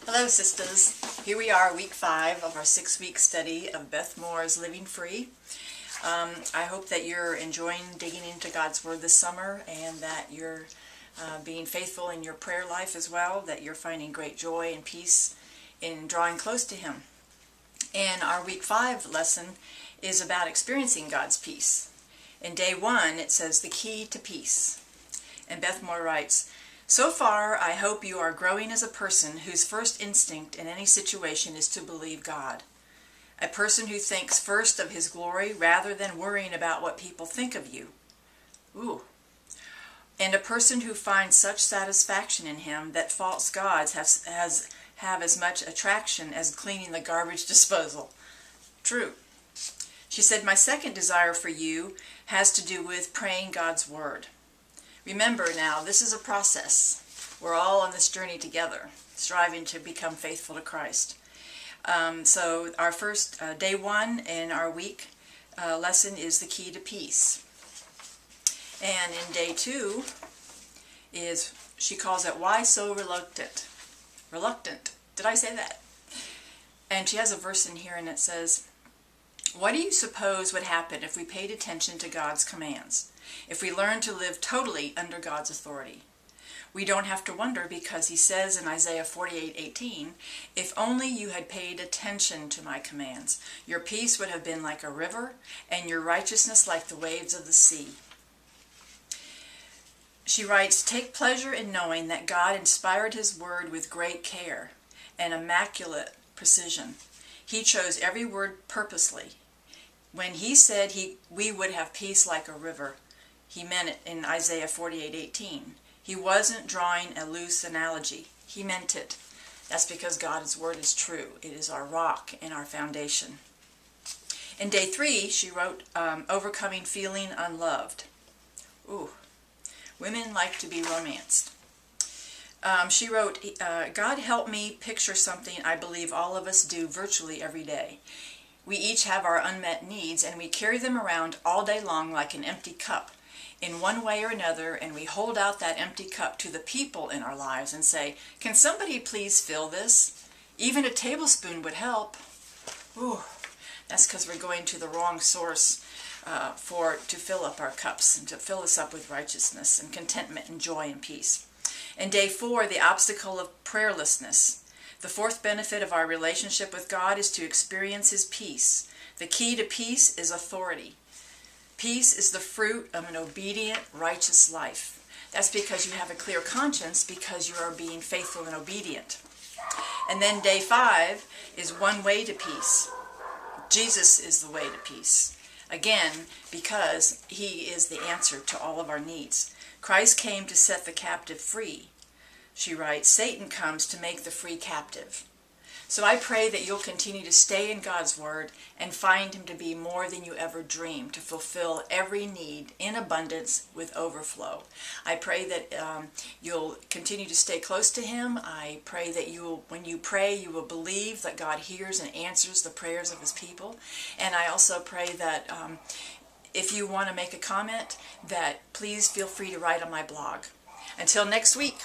Hello, sisters. Here we are, week 5 of our 6-week study of Beth Moore's Living Free. I hope that you're enjoying digging into God's Word this summer and that you're being faithful in your prayer life as well, that you're finding great joy and peace in drawing close to Him. And our week 5 lesson is about experiencing God's peace. In day 1, it says, the key to peace. And Beth Moore writes, so far, I hope you are growing as a person whose first instinct in any situation is to believe God. A person who thinks first of His glory rather than worrying about what people think of you. Ooh. And a person who finds such satisfaction in Him that false gods have as much attraction as cleaning the garbage disposal. True. She said, my second desire for you has to do with praying God's Word. Remember now, this is a process. We're all on this journey together, striving to become faithful to Christ. So our first, day 1 in our week lesson is the key to peace. And in day 2 is, she calls it, why so reluctant? Reluctant. Did I say that? And she has a verse in here and it says, what do you suppose would happen if we paid attention to God's commands? If we learn to live totally under God's authority? We don't have to wonder because He says in Isaiah 48:18, if only you had paid attention to my commands, your peace would have been like a river and your righteousness like the waves of the sea. She writes, take pleasure in knowing that God inspired His word with great care and immaculate precision. He chose every word purposely. When He said we would have peace like a river, He meant it in Isaiah 48:18. He wasn't drawing a loose analogy. He meant it. That's because God's Word is true. It is our rock and our foundation. In day 3, she wrote, overcoming feeling unloved. Ooh, women like to be romanced. She wrote, God help me picture something I believe all of us do virtually every day. We each have our unmet needs and we carry them around all day long like an empty cup in one way or another, and we hold out that empty cup to the people in our lives and say, can somebody please fill this? Even a tablespoon would help. Ooh, that's because we're going to the wrong source to fill up our cups and to fill us up with righteousness and contentment and joy and peace. In day 4, the obstacle of prayerlessness. The fourth benefit of our relationship with God is to experience His peace. The key to peace is authority. Peace is the fruit of an obedient, righteous life. That's because you have a clear conscience because you are being faithful and obedient. And then day 5 is one way to peace. Jesus is the way to peace. Again, because He is the answer to all of our needs. Christ came to set the captive free. She writes, Satan comes to make the free captive. So I pray that you'll continue to stay in God's Word and find Him to be more than you ever dreamed, to fulfill every need in abundance with overflow. I pray that you'll continue to stay close to Him. I pray that when you pray, you will believe that God hears and answers the prayers of His people. And I also pray that if you want to make a comment, that please feel free to write on my blog. Until next week.